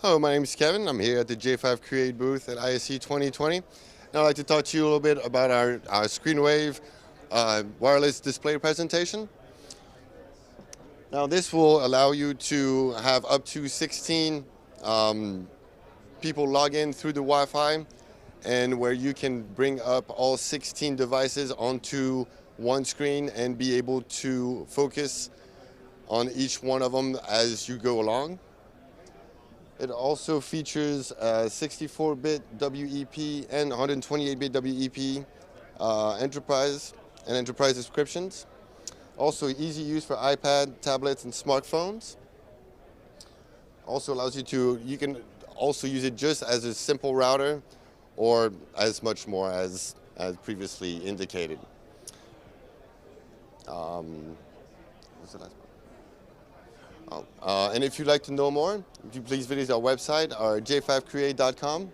Hello, my name is Kevin. I'm here at the j5create booth at ISE 2020. And I'd like to talk to you a little bit about our ScreenWave wireless display presentation. Now, this will allow you to have up to 16 people log in through the Wi-Fi, and where you can bring up all 16 devices onto one screen and be able to focus on each one of them as you go along. It also features 64-bit WEP and 128-bit WEP enterprise and enterprise subscriptions. Also easy use for iPad, tablets, and smartphones. Also allows you can also use it just as a simple router or as much more as previously indicated. What's the last one? And if you'd like to know more, if you please visit our website, our j5create.com.